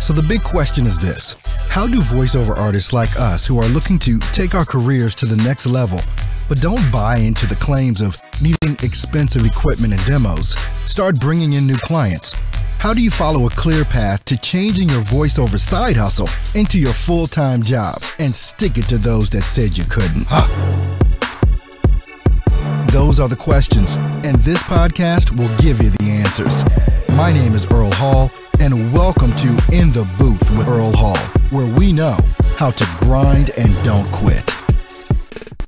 So the big question is this: how do voiceover artists like us who are looking to take our careers to the next level, but don't buy into the claims of needing expensive equipment and demos, start bringing in new clients? How do you follow a clear path to changing your voiceover side hustle into your full-time job and stick it to those that said you couldn't? Those are the questions, and this podcast will give you the answers. My name is Earl Hall, and welcome to In the Booth with Earl Hall, where we know how to grind and don't quit.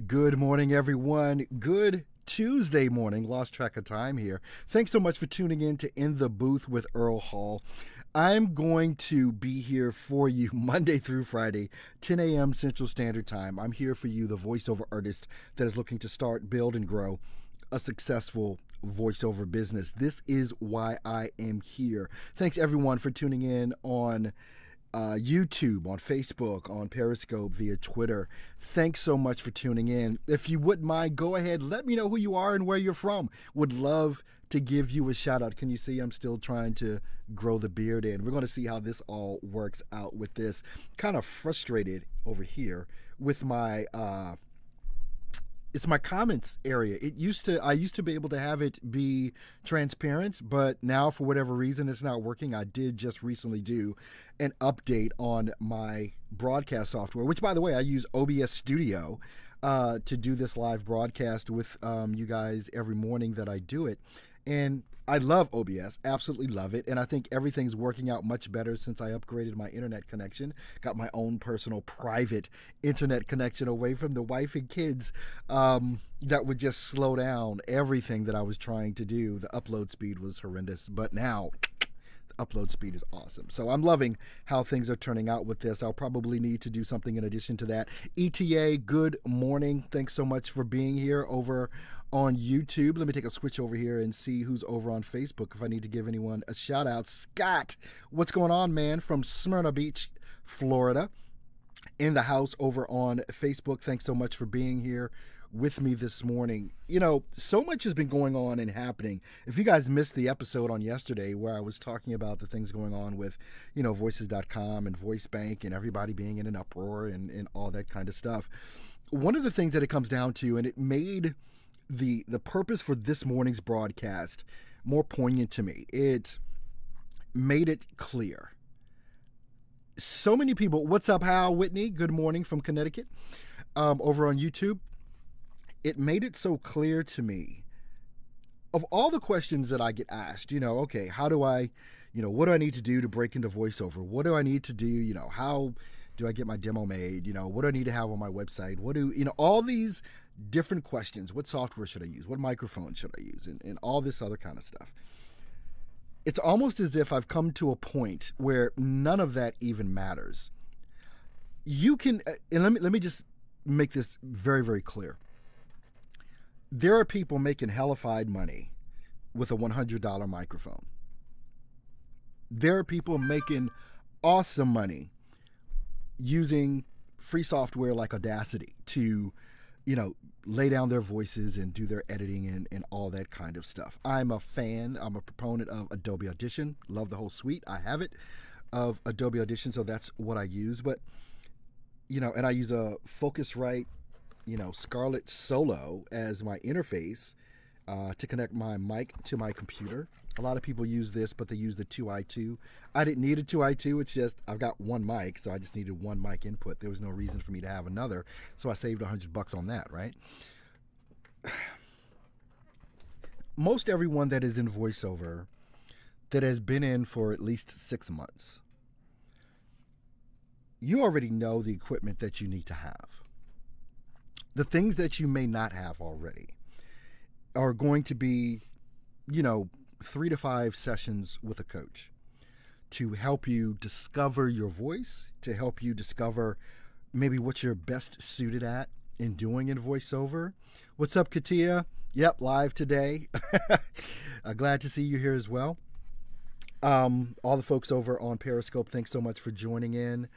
Good morning, everyone. Good Tuesday morning. Lost track of time here. Thanks so much for tuning in to In the Booth with Earl Hall. I'm going to be here for you Monday through Friday, 10 a.m. Central Standard Time. I'm here for you, the voiceover artist that is looking to start, build, and grow a successful voiceover business. This is why I am here. Thanks everyone for tuning in on YouTube, on Facebook, on Periscope, via Twitter. Thanks so much for tuning in. If you wouldn't mind, go ahead, let me know who you are and where you're from. Would love to give you a shout out. Can you see I'm still trying to grow the beard in? We're going to see how this all works out with this. Kind of frustrated over here with my it's my comments area. I used to be able to have it be transparent, but now for whatever reason it's not working. I did just recently do an update on my broadcast software, which by the way, I use OBS Studio to do this live broadcast with you guys every morning that I do it. And I love OBS, absolutely love it. And I think everything's working out much better since I upgraded my internet connection. Got my own personal private internet connection away from the wife and kids that would just slow down everything that I was trying to do. The upload speed was horrendous, but now the upload speed is awesome. So I'm loving how things are turning out with this. I'll probably need to do something in addition to that. ETA, good morning. Thanks so much for being here over on YouTube. Let me take a switch over here and see who's over on Facebook if I need to give anyone a shout out. Scott, what's going on, man, from Smyrna Beach, Florida, in the house over on Facebook. Thanks so much for being here with me this morning. You know, so much has been going on and happening. If you guys missed the episode on yesterday where I was talking about the things going on with, you know, voices.com and VoiceBank and everybody being in an uproar and all that kind of stuff, one of the things that it comes down to, and it made the purpose for this morning's broadcast more poignant to me. It made it clear. So many people, what's up, Hal Whitney? Good morning from Connecticut, over on YouTube. It made it so clear to me, of all the questions that I get asked, you know, okay, how do I, you know, what do I need to do to break into voiceover? What do I need to do? You know, how do I get my demo made? You know, what do I need to have on my website? What do, you know, all these different questions. What software should I use? What microphone should I use? And all this other kind of stuff. It's almost as if I've come to a point where none of that even matters. You can, and let me just make this very, very clear. There are people making hellified money with a $100 microphone. There are people making awesome money using free software like Audacity to, you know, lay down their voices and do their editing and all that kind of stuff. I'm a fan. I'm a proponent of Adobe Audition. Love the whole suite. I have it of Adobe Audition, so that's what I use. But, you know, and I use a Focusrite, you know, Scarlett Solo as my interface to connect my mic to my computer. A lot of people use this, but they use the 2i2. I didn't need a 2i2. It's just I've got one mic, so I just needed one mic input. There was no reason for me to have another, so I saved $100 on that, right? Most everyone that is in voiceover that has been in for at least 6 months, you already know the equipment that you need to have. The things that you may not have already are going to be, you know, 3 to 5 sessions with a coach to help you discover your voice, to help you discover maybe what you're best suited at in doing in voiceover. What's up, Katia? Yep, live today. Glad to see you here as well. All the folks over on Periscope, thanks so much for joining in.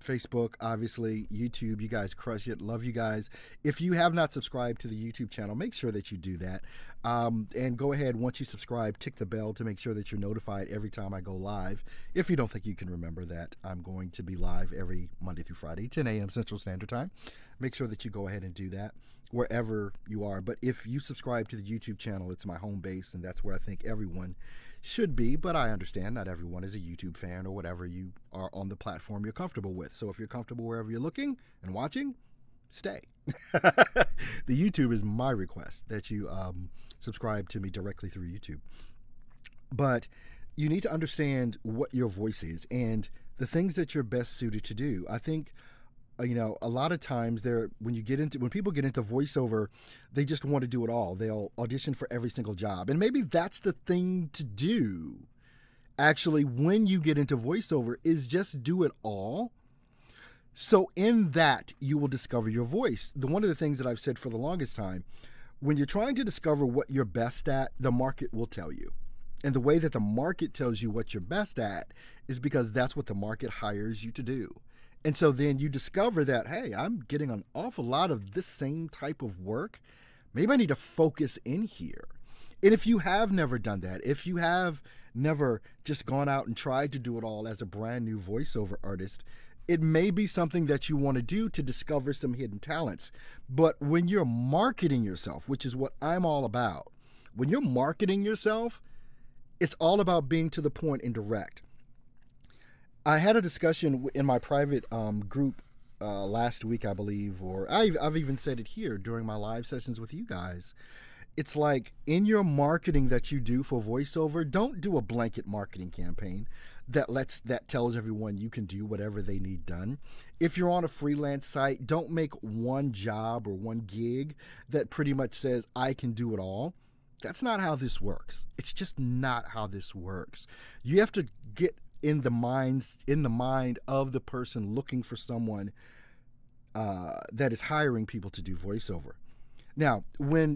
Facebook, obviously, YouTube. You guys crush it. Love you guys. If you have not subscribed to the YouTube channel, make sure that you do that. And go ahead, once you subscribe, tick the bell to make sure that you're notified every time I go live. If you don't think you can remember that, I'm going to be live every Monday through Friday, 10 a.m. Central Standard Time. Make sure that you go ahead and do that wherever you are. But if you subscribe to the YouTube channel, it's my home base, and that's where I think everyone should be. But I understand not everyone is a YouTube fan or whatever you are on the platform you're comfortable with. So if you're comfortable wherever you're looking and watching, stay. The YouTube is my request that you subscribe to me directly through YouTube. But you need to understand what your voice is and the things that you're best suited to do. I think a lot of times when people get into voiceover, they just want to do it all. They'll audition for every single job. And maybe that's the thing to do. Actually, when you get into voiceover, is just do it all. So in that, you will discover your voice. One of the things that I've said for the longest time, when you're trying to discover what you're best at, the market will tell you. And the way that the market tells you what you're best at is because that's what the market hires you to do. And so then you discover that, hey, I'm getting an awful lot of this same type of work. Maybe I need to focus in here. And if you have never done that, if you have never just gone out and tried to do it all as a brand new voiceover artist, it may be something that you want to do to discover some hidden talents. But when you're marketing yourself, which is what I'm all about, when you're marketing yourself, it's all about being to the point and direct. I had a discussion in my private group last week, I believe, or I've even said it here during my live sessions with you guys. It's like in your marketing that you do for voiceover, don't do a blanket marketing campaign that tells everyone you can do whatever they need done. If you're on a freelance site, don't make one job or one gig that pretty much says, I can do it all. That's not how this works. It's just not how this works. You have to get in the mind of the person looking for someone that is hiring people to do voiceover. Now,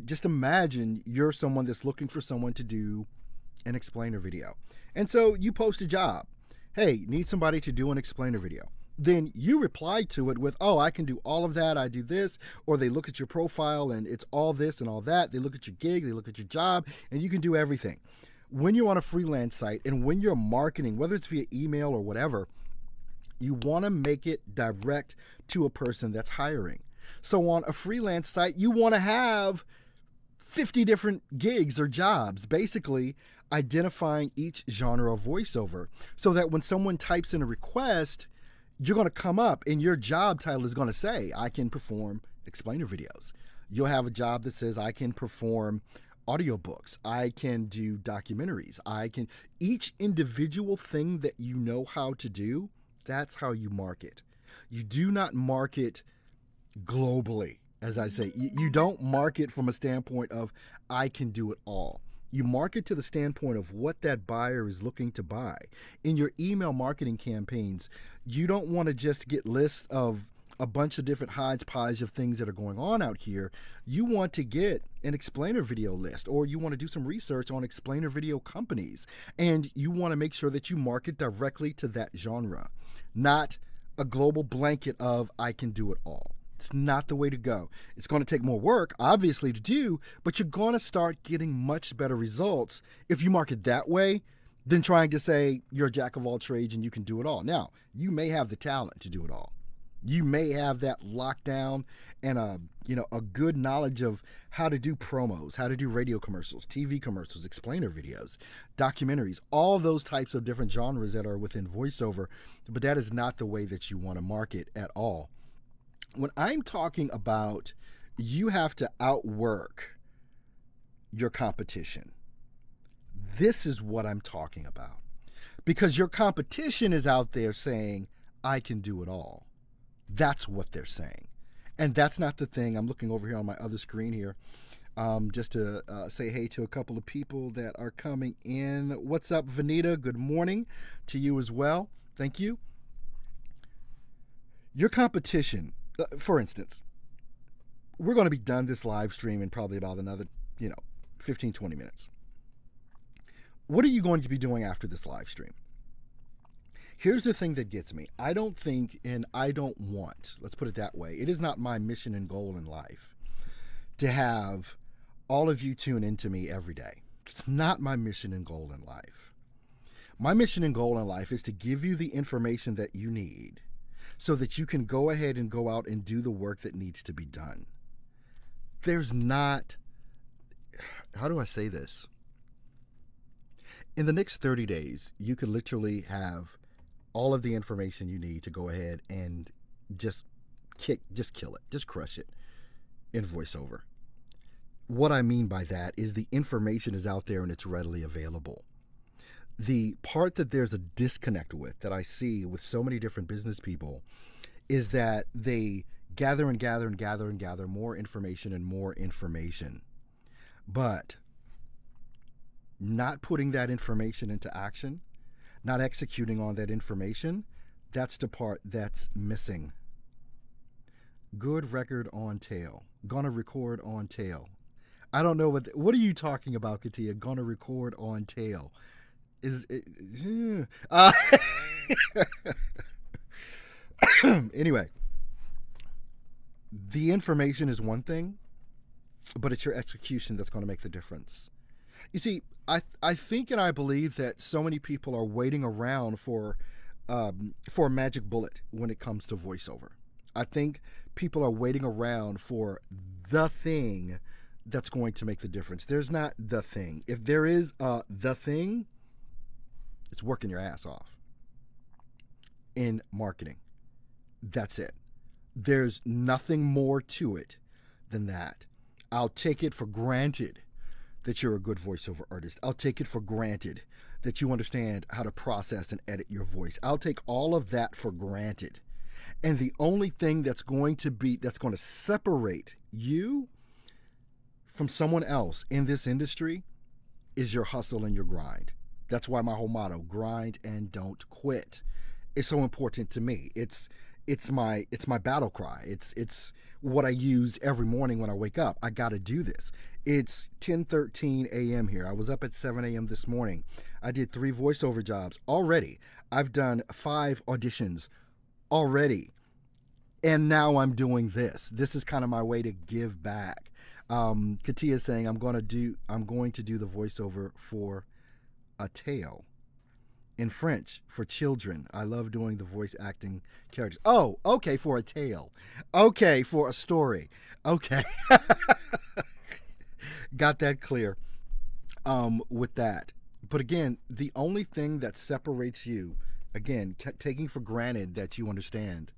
just imagine you're someone that's looking for someone to do an explainer video. And so you post a job. Hey, need somebody to do an explainer video. Then you reply to it with, oh, I can do all of that. I do this. Or they look at your profile and it's all this and all that. They look at your gig, they look at your job, and you can do everything. When you're on a freelance site and when you're marketing, whether it's via email or whatever, you want to make it direct to a person that's hiring. So on a freelance site, you want to have 50 different gigs or jobs, basically identifying each genre of voiceover so that when someone types in a request, you're going to come up and your job title is going to say, I can perform explainer videos. You'll have a job that says, I can perform audiobooks, I can do documentaries, each individual thing that you know how to do, that's how you market. You do not market globally, as I say. You don't market from a standpoint of, I can do it all. You market to the standpoint of what that buyer is looking to buy. In your email marketing campaigns, you don't want to just get lists of a bunch of different hodgepodge of things that are going on out here. You want to get an explainer video list, or you want to do some research on explainer video companies, and you want to make sure that you market directly to that genre, not a global blanket of I can do it all. It's not the way to go. It's going to take more work, obviously, to do, but you're going to start getting much better results if you market that way than trying to say you're a jack of all trades and you can do it all. Now, you may have the talent to do it all. You may have that lockdown and a good knowledge of how to do promos, how to do radio commercials, TV commercials, explainer videos, documentaries, all those types of different genres that are within voiceover, but that is not the way that you want to market at all. When I'm talking about you have to outwork your competition, this is what I'm talking about. Because your competition is out there saying, I can do it all. That's what they're saying. And that's not the thing. I'm looking over here on my other screen here just to say hey to a couple of people that are coming in. What's up, Vanita? Good morning to you as well. Thank you. Your competition, for instance, we're going to be done this live stream in probably about another, 15, 20 minutes. What are you going to be doing after this live stream? Here's the thing that gets me. I don't think, and I don't want, let's put it that way, it is not my mission and goal in life to have all of you tune into me every day. It's not my mission and goal in life. My mission and goal in life is to give you the information that you need so that you can go ahead and go out and do the work that needs to be done. There's not, how do I say this? In the next 30 days, you could literally have all of the information you need to go ahead and just kill it, just crush it in voiceover. What I mean by that is the information is out there and it's readily available. The part that there's a disconnect with, that I see with so many different business people, is that they gather and gather and gather and gather more information and more information, but not putting that information into action, not executing on that information, that's the part that's missing. Good record on tail. Gonna record on tail. I don't know what are you talking about, Katia? Gonna record on tail. Is it, anyway, the information is one thing, but it's your execution that's going to make the difference. You see, I think and I believe that so many people are waiting around for a magic bullet when it comes to voiceover. I think people are waiting around for the thing that's going to make the difference. There's not the thing. If there is the thing, it's working your ass off in marketing. That's it. There's nothing more to it than that. I'll take it for granted that you're a good voiceover artist. I'll take it for granted that you understand how to process and edit your voice. I'll take all of that for granted. And the only thing that's going to separate you from someone else in this industry is your hustle and your grind. That's why my whole motto, grind and don't quit, is so important to me. It's my battle cry. It's what I use every morning when I wake up. I got to do this. It's 10:13 a.m. here. I was up at 7 a.m. this morning. I did 3 voiceover jobs already. I've done 5 auditions already. And now I'm doing this. This is kind of my way to give back. Katia is saying I'm going to do the voiceover for a tale in French for children. I love doing the voice acting characters. Oh, okay, for a tale. Okay, for a story. Okay. Got that clear with that. But again, the only thing that separates you, again, taking for granted that you understand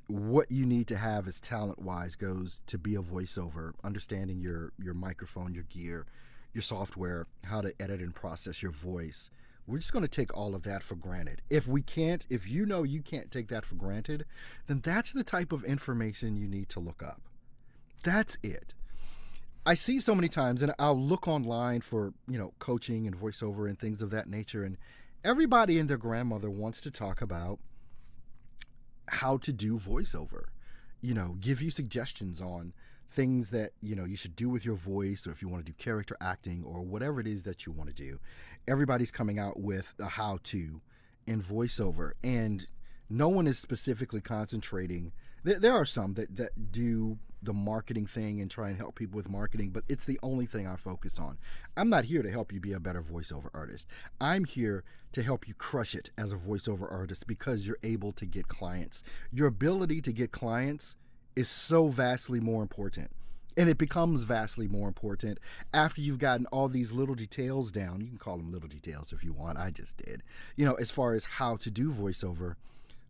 what you need to have as talent-wise goes to be a voiceover, understanding your microphone, your gear, your software, how to edit and process your voice. We're just going to take all of that for granted. If you know you can't take that for granted, then that's the type of information you need to look up. That's it. I see so many times, and I'll look online for, coaching and voiceover and things of that nature, and everybody and their grandmother wants to talk about how to do voiceover, give you suggestions on things that, you should do with your voice, or if you want to do character acting or whatever it is that you want to do. Everybody's coming out with a how-to in voiceover, and no one is specifically concentrating. There are some that do the marketing thing and try and help people with marketing, but it's the only thing I focus on. I'm not here to help you be a better voiceover artist. I'm here to help you crush it as a voiceover artist because you're able to get clients. Your ability to get clients is so vastly more important. And it becomes vastly more important after you've gotten all these little details down. You can call them little details if you want. I just did. As far as how to do voiceover.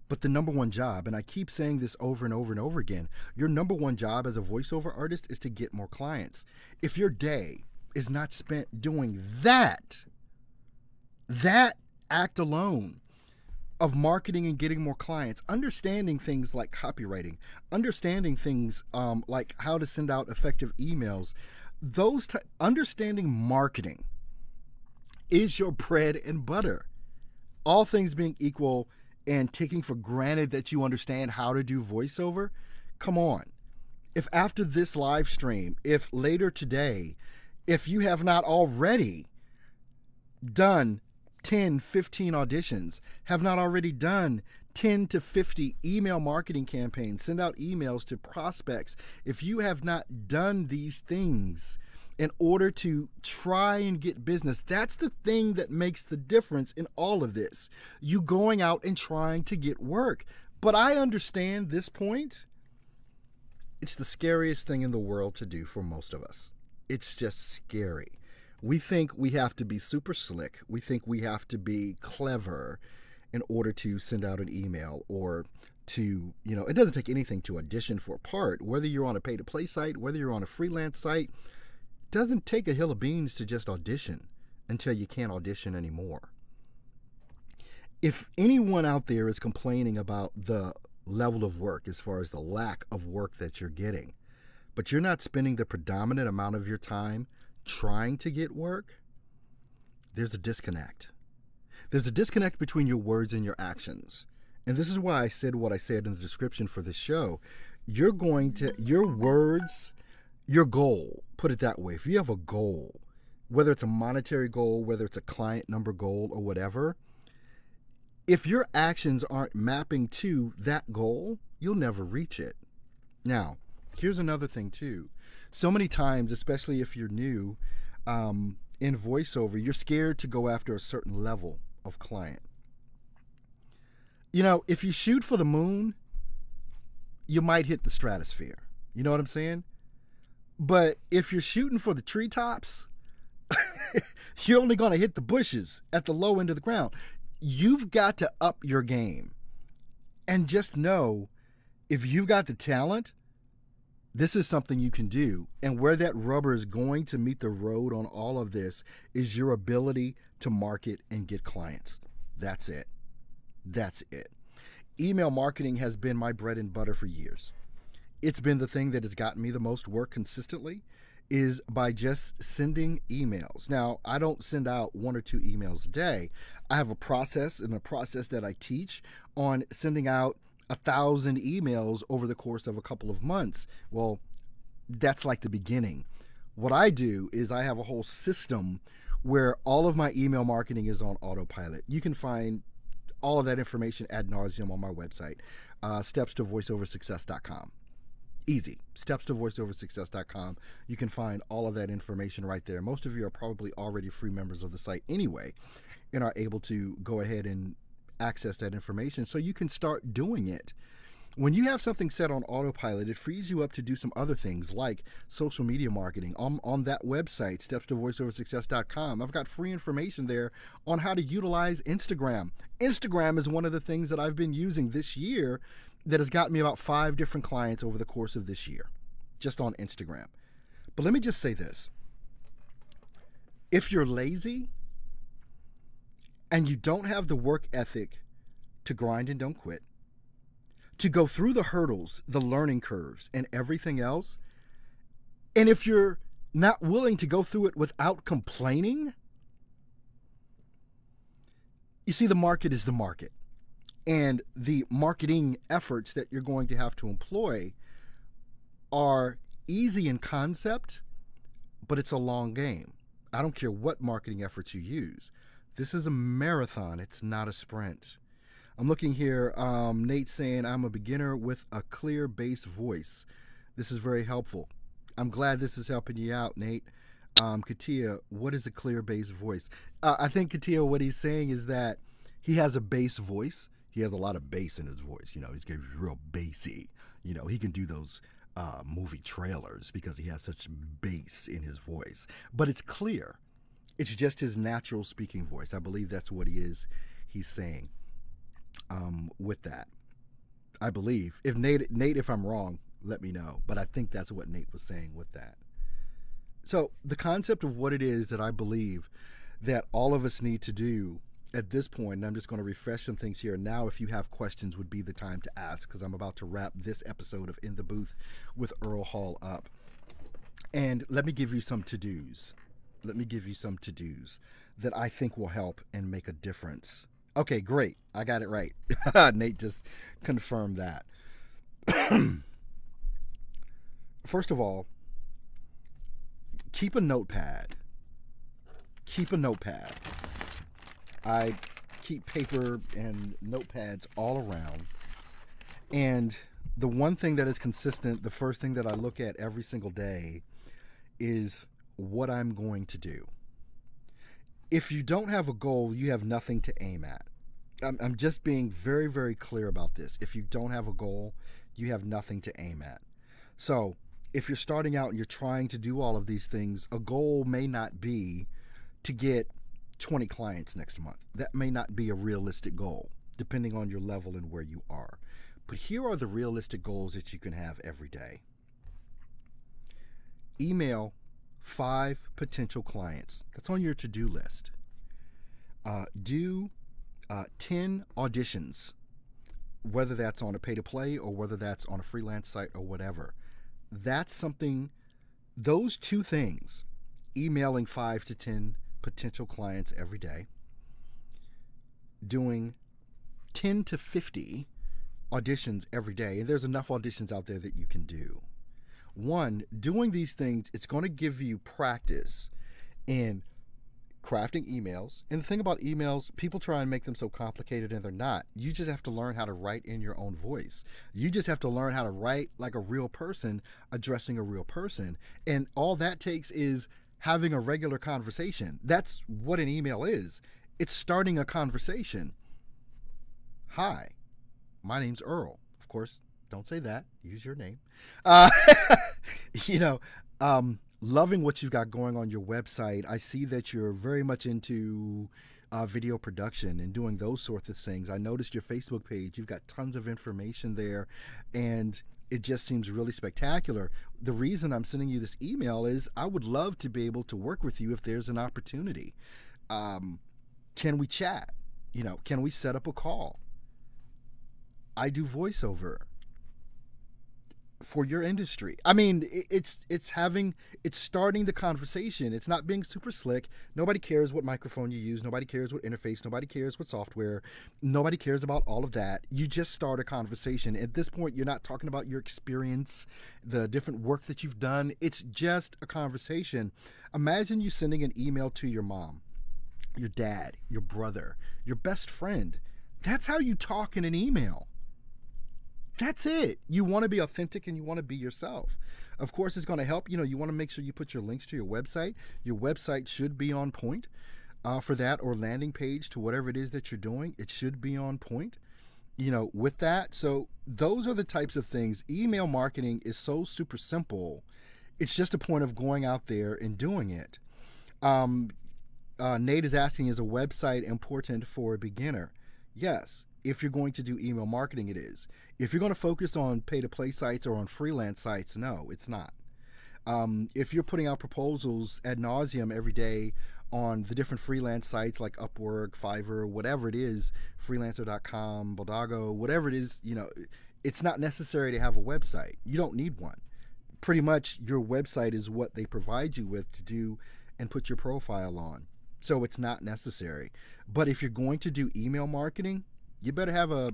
But the number one job, and I keep saying this over and over and over again, your number one job as a voiceover artist is to get more clients. If your day is not spent doing that act alone of marketing and getting more clients, understanding things like copywriting, understanding things like how to send out effective emails, understanding marketing is your bread and butter. All things being equal, and taking for granted that you understand how to do voiceover, come on. If after this live stream, if later today, if you have not already done 10, 15 auditions, have not already done 10 to 50 email marketing campaigns, send out emails to prospects, if you have not done these things in order to try and get business, that's the thing that makes the difference in all of this. You going out and trying to get work. But I understand this point. It's the scariest thing in the world to do for most of us. It's just scary. We think we have to be super slick. We think we have to be clever in order to send out an email or to, it doesn't take anything to audition for a part. Whether you're on a pay-to-play site, whether you're on a freelance site, it doesn't take a hill of beans to just audition until you can't audition anymore. If anyone out there is complaining about the level of work as far as the lack of work that you're getting, but you're not spending the predominant amount of your time trying to get work, there's a disconnect. There's a disconnect between your words and your actions. And this is why I said what I said in the description for this show. Your words, your goal, put it that way. If you have a goal, whether it's a monetary goal, whether it's a client number goal or whatever, if your actions aren't mapping to that goal, you'll never reach it. Now, here's another thing too. So many times, especially if you're new in voiceover, you're scared to go after a certain level of client. If you shoot for the moon, you might hit the stratosphere. You know what I'm saying? But if you're shooting for the treetops, you're only going to hit the bushes at the low end of the ground. You've got to up your game. And just know, if you've got the talent, this is something you can do. And where that rubber is going to meet the road on all of this is your ability to market and get clients. That's it. That's it. Email marketing has been my bread and butter for years. It's been the thing that has gotten me the most work consistently, is by just sending emails. Now, I don't send out 1 or 2 emails a day. I have a process, and a process that I teach on sending out 1,000 emails over the course of a couple of months. Well, that's like the beginning. What I do is I have a whole system where all of my email marketing is on autopilot. You can find all of that information ad nauseum on my website, stepstovoiceoversuccess.com. Easy. stepstovoiceoversuccess.com. You can find all of that information right there. Most of you are probably already free members of the site anyway and are able to go ahead and access that information so you can start doing it. When you have something set on autopilot, it frees you up to do some other things like social media marketing. On that website, stepstovoiceoversuccess.com, I've got free information there on how to utilize Instagram. Instagram is one of the things that I've been using this year that has gotten me about 5 different clients over the course of this year, just on Instagram. But let me just say this. If you're lazy and you don't have the work ethic to grind and don't quit, to go through the hurdles, the learning curves, and everything else, and if you're not willing to go through it without complaining, you see, the market is the market. And the marketing efforts that you're going to have to employ are easy in concept, but it's a long game. I don't care what marketing efforts you use. This is a marathon. It's not a sprint. I'm looking here, Nate saying, I'm a beginner with a clear bass voice. This is very helpful. I'm glad this is helping you out, Nate. Katia, what is a clear bass voice? I think, Katia, what he's saying is that he has a bass voice. He has a lot of bass in his voice. He's real bassy. He can do those movie trailers because he has such bass in his voice. But it's clear. It's just his natural speaking voice. I believe that's what he's saying with that. I believe. If Nate, if I'm wrong, let me know. But I think that's what Nate was saying with that. So the concept of what it is that I believe that all of us need to do at this point, and I'm just going to refresh some things here. Now, if you have questions, would be the time to ask, because I'm about to wrap this episode of In the Booth with Earl Hall up. And let me give you some to-dos. Let me give you some to-dos that I think will help and make a difference. Okay, great. I got it right. Nate just confirmed that. First of all, keep a notepad. Keep a notepad. I keep paper and notepads all around. And the one thing that is consistent, the first thing that I look at every single day is what I'm going to do. If you don't have a goal, you have nothing to aim at. I'm just being very, very clear about this. If you don't have a goal, you have nothing to aim at. So if you're starting out and you're trying to do all of these things, a goal may not be to get 20 clients next month. That may not be a realistic goal, depending on your level and where you are. But here are the realistic goals that you can have every day. Email 5 potential clients. That's on your to-do list. Do 10 auditions, whether that's on a pay-to-play or whether that's on a freelance site or whatever. That's something, those two things, emailing 5 to 10 potential clients every day, doing 10 to 50 auditions every day, and there's enough auditions out there that you can do. One, doing these things, it's going to give you practice in crafting emails. And the thing about emails, people try and make them so complicated, and they're not. You just have to learn how to write in your own voice. You just have to learn how to write like a real person addressing a real person. And all that takes is having a regular conversation. That's what an email is. It's starting a conversation. Hi, my name's Earl. Of course, don't say that. Use your name. Loving what you've got going on your website. I see that you're very much into video production and doing those sorts of things. I noticed your Facebook page. You've got tons of information there, and it just seems really spectacular. The reason I'm sending you this email is I would love to be able to work with you if there's an opportunity. Can we chat? Can we set up a call? I do voiceover for your industry. I mean, it's starting the conversation. It's not being super slick. Nobody cares what microphone you use. Nobody cares what interface. Nobody cares what software. Nobody cares about all of that. You just start a conversation. At this point, you're not talking about your experience, the different work that you've done. It's just a conversation. Imagine you sending an email to your mom, your dad, your brother, your best friend. That's how you talk in an email. That's it. You want to be authentic and you want to be yourself. Of course, it's going to help. You want to make sure you put your links to your website. Your website should be on point for that, or landing page to whatever it is that you're doing. It should be on point, with that. So those are the types of things. Email marketing is so super simple. It's just a point of going out there and doing it. Nate is asking, is a website important for a beginner? Yes. If you're going to do email marketing, it is. If you're going to focus on pay-to-play sites or on freelance sites, no, it's not. If you're putting out proposals ad nauseum every day on the different freelance sites like Upwork, Fiverr, whatever it is, freelancer.com, Baldago, whatever it is, it's not necessary to have a website. You don't need one. Pretty much your website is what they provide you with to do and put your profile on. So it's not necessary. But if you're going to do email marketing, you better have a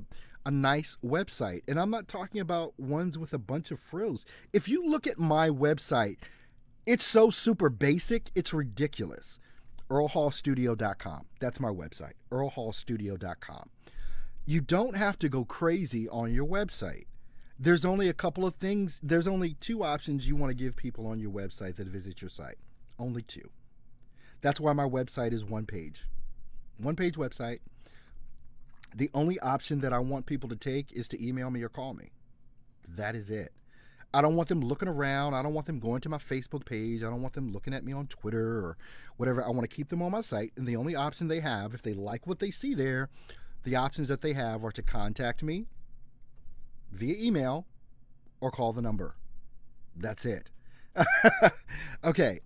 nice website. And I'm not talking about ones with a bunch of frills. If you look at my website, it's so super basic, it's ridiculous. EarlHallStudio.com. That's my website, EarlHallStudio.com. You don't have to go crazy on your website. There's only a couple of things. There's only 2 options you want to give people on your website that visit your site. Only 2. That's why my website is one page. One page website. The only option that I want people to take is to email me or call me. That is it. I don't want them looking around. I don't want them going to my Facebook page. I don't want them looking at me on Twitter or whatever. I want to keep them on my site. And the only option they have, if they like what they see there, the options that they have are to contact me via email or call the number. That's it. Okay.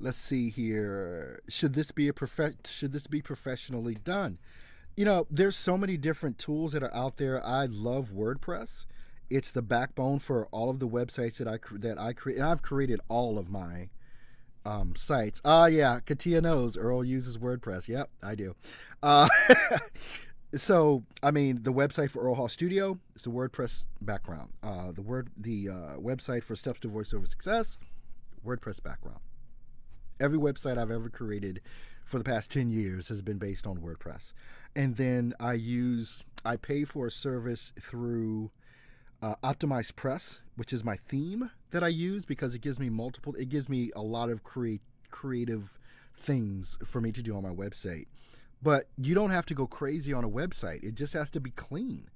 Let's see here. Should this be professionally done? There's so many different tools that are out there. I love WordPress. It's the backbone for all of the websites that I create, and I've created all of my sites. Yeah, Katia knows Earl uses WordPress. Yep, I do. So, I mean, the website for Earl Hall Studio is the WordPress background. The website for Steps to VoiceOver Success, WordPress background. Every website I've ever created for the past 10 years has been based on WordPress. And then I pay for a service through Optimize Press, which is my theme that I use because it gives me a lot of creative things for me to do on my website. But you don't have to go crazy on a website. It just has to be clean.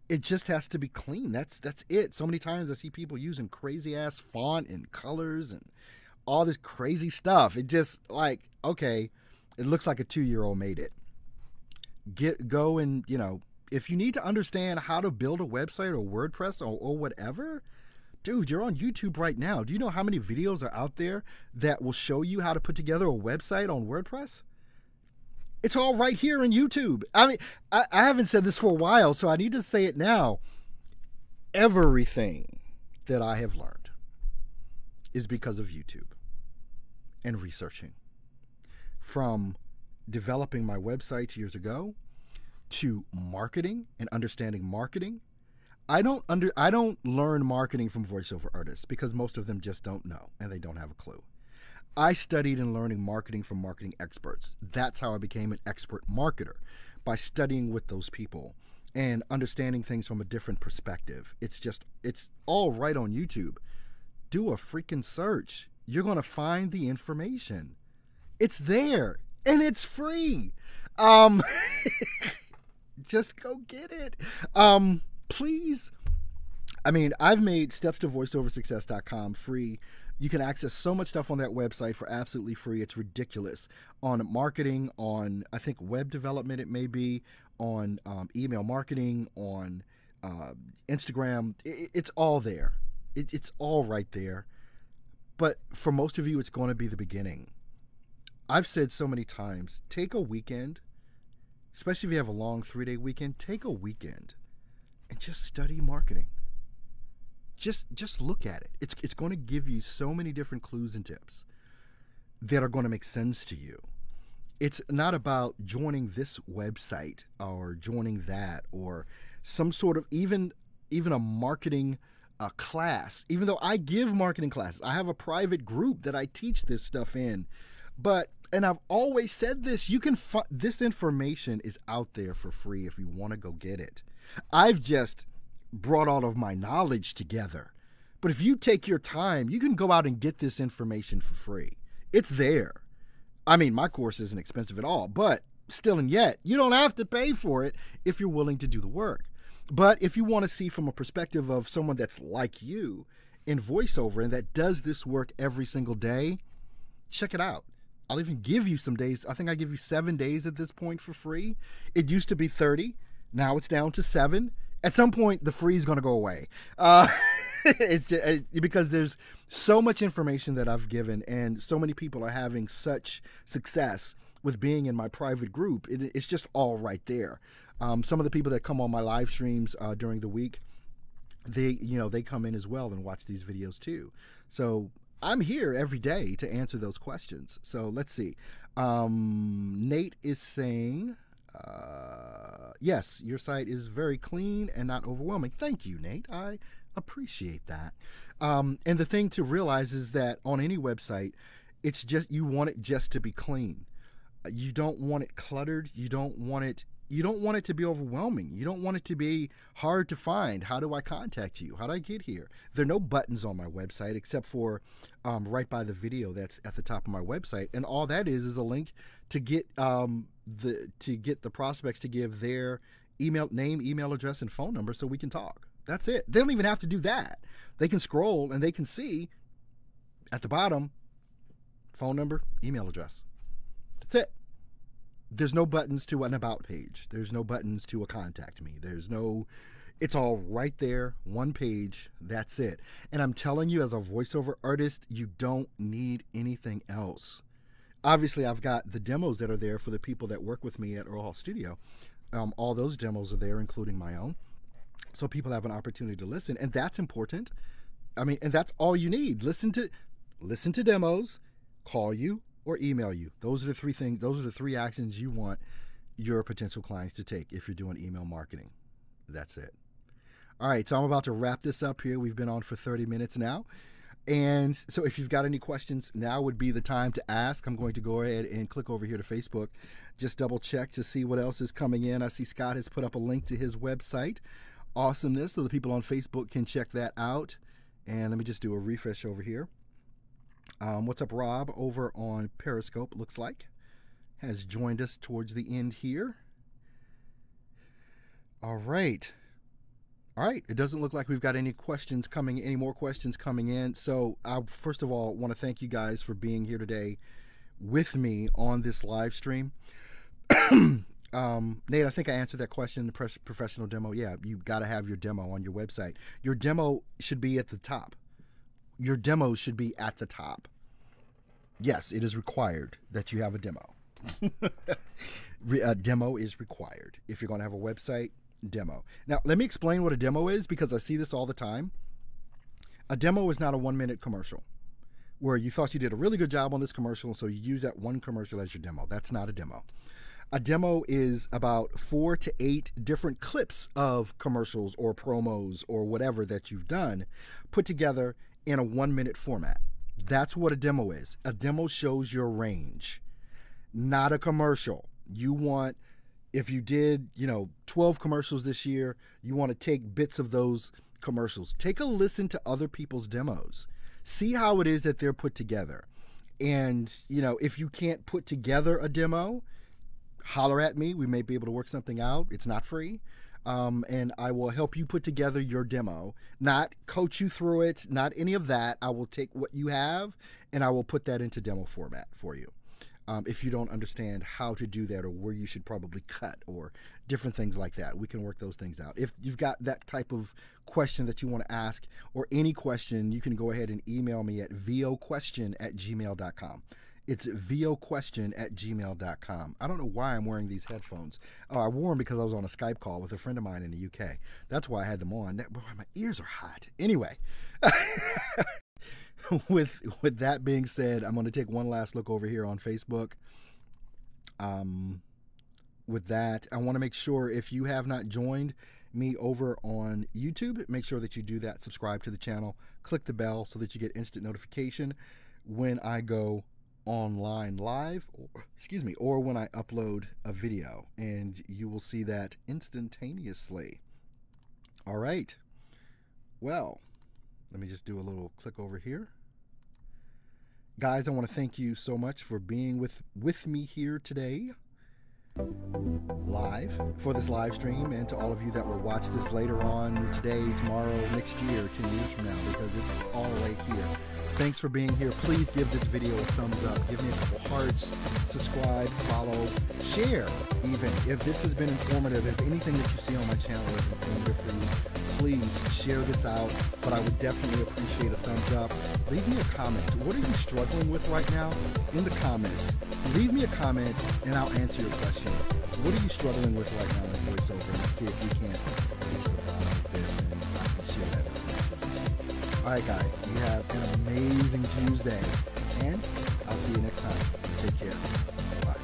It just has to be clean. That's it. So many times I see people using crazy ass font and colors and all this crazy stuff. It just like, okay, it looks like a 2-year-old made it. Go and, if you need to understand how to build a website or WordPress or whatever, dude, you're on YouTube right now. Do you know how many videos are out there that will show you how to put together a website on WordPress? It's all right here on YouTube. I mean, I haven't said this for a while, so I need to say it now. Everything that I have learned is because of YouTube and researching. From developing my websites years ago to marketing and understanding marketing. I don't learn marketing from voiceover artists because most of them just don't know and they don't have a clue. I studied and learning marketing from marketing experts. That's how I became an expert marketer, by studying with those people and understanding things from a different perspective. It's all right on YouTube. Do a freaking search. You're going to find the information. It's there and it's free. Just go get it. Please. I mean, I've made StepsToVoiceOverSuccess.com free. You can access so much stuff on that website for absolutely free. It's ridiculous. On marketing, on, I think, web development, it may be, on email marketing, on Instagram. It's all there. It's all right there. But for most of you, it's going to be the beginning. I've said so many times, take a weekend, especially if you have a long 3-day weekend, take a weekend and just study marketing. Just look at it. It's going to give you so many different clues and tips that are going to make sense to you. It's not about joining this website or joining that or some sort of even a marketing class. Even though I give marketing classes, I have a private group that I teach this stuff in. And I've always said this, this information is out there for free if you want to go get it. I've just brought all of my knowledge together. But if you take your time, you can go out and get this information for free. It's there. I mean, my course isn't expensive at all, but still and yet, you don't have to pay for it if you're willing to do the work. But if you want to see from a perspective of someone that's like you in voiceover and that does this work every single day, check it out. I'll even give you some days. I think I give you 7 days at this point for free. It used to be 30. Now it's down to 7. At some point, the free is going to go away. It's just because there's so much information that I've given and so many people are having such success with being in my private group. It's just all right there. Some of the people that come on my live streams during the week, they come in as well and watch these videos too. So I'm here every day to answer those questions. So let's see. Nate is saying, yes, your site is very clean and not overwhelming. Thank you, Nate. I appreciate that. And the thing to realize is that on any website, it's just, you want it just to be clean. You don't want it cluttered. You don't want it to be overwhelming. You don't want it to be hard to find. How do I contact you? How do I get here? There are no buttons on my website except for right by the video that's at the top of my website. And all that is a link to get the prospects to give their name, email address, and phone number so we can talk. That's it. They don't even have to do that. They can scroll and they can see at the bottom, phone number, email address. That's it. There's no buttons to an about page. There's no buttons to a contact me. It's all right there, one page, that's it. And I'm telling you, as a voiceover artist, you don't need anything else. Obviously, I've got the demos that are there for the people that work with me at Earl Hall Studio. All those demos are there, including my own. So people have an opportunity to listen, and that's important. I mean, and that's all you need. Listen to demos, call you, or email you. Those are the 3 things. Those are the 3 actions you want your potential clients to take if you're doing email marketing. That's it. All right, so I'm about to wrap this up here. We've been on for 30 minutes now. And so if you've got any questions, now would be the time to ask. I'm going to go ahead and click over here to Facebook. Just double check to see what else is coming in. I see Scott has put up a link to his website, Awesomeness, so the people on Facebook can check that out. And let me just do a refresh over here. What's up, Rob, over on Periscope, looks like, has joined us towards the end here. All right. All right. It doesn't look like we've got any more questions coming in. So I, first of all, want to thank you guys for being here today with me on this live stream. Nate, I think I answered that question, the professional demo. Yeah, you got to have your demo on your website. Your demo should be at the top. Your demo should be at the top. Yes, it is required that you have a demo. A demo is required. If you're going to have a website, demo. Now, let me explain what a demo is, because I see this all the time. A demo is not a 1-minute commercial where you thought you did a really good job on this commercial, so you use that one commercial as your demo. That's not a demo. A demo is about 4 to 8 different clips of commercials or promos or whatever that you've done put together in a 1-minute format. That's what a demo is. A demo shows your range, not a commercial. You want, if you did, 12 commercials this year, you want to take bits of those commercials. Take a listen to other people's demos. See how it is that they're put together. And, if you can't put together a demo, holler at me. We may be able to work something out. It's not free. And I will help you put together your demo, not coach you through it, not any of that. I will take what you have and I will put that into demo format for you. If you don't understand how to do that or where you should probably cut or different things like that, we can work those things out. If you've got that type of question that you want to ask or any question, you can go ahead and email me at voquestion@gmail.com. It's voquestion@gmail.com. I don't know why I'm wearing these headphones. Oh, I wore them because I was on a Skype call with a friend of mine in the UK. That's why I had them on. Boy, my ears are hot. Anyway, with that being said, I'm going to take one last look over here on Facebook. With that, I want to make sure, if you have not joined me over on YouTube, make sure that you do that. Subscribe to the channel. Click the bell so that you get instant notification when I go online live, or when I upload a video, and you will see that instantaneously. All right. Well, let me just do a little click over here. Guys, I want to thank you so much for being with me here today, live, for this live stream, and to all of you that will watch this later on today, tomorrow, next year, 10 years from now, because it's all right here. Thanks for being here. Please give this video a thumbs up. Give me a couple hearts. Subscribe, follow, share even. If this has been informative, if anything that you see on my channel is informative for you, please share this out. But I would definitely appreciate a thumbs up. Leave me a comment. What are you struggling with right now? In the comments. Leave me a comment and I'll answer your question. What are you struggling with right now in voiceover? Let's see if we can't get to the bottom of this and I can share that information. All right, guys, you have an amazing Tuesday, and I'll see you next time. Take care. Bye.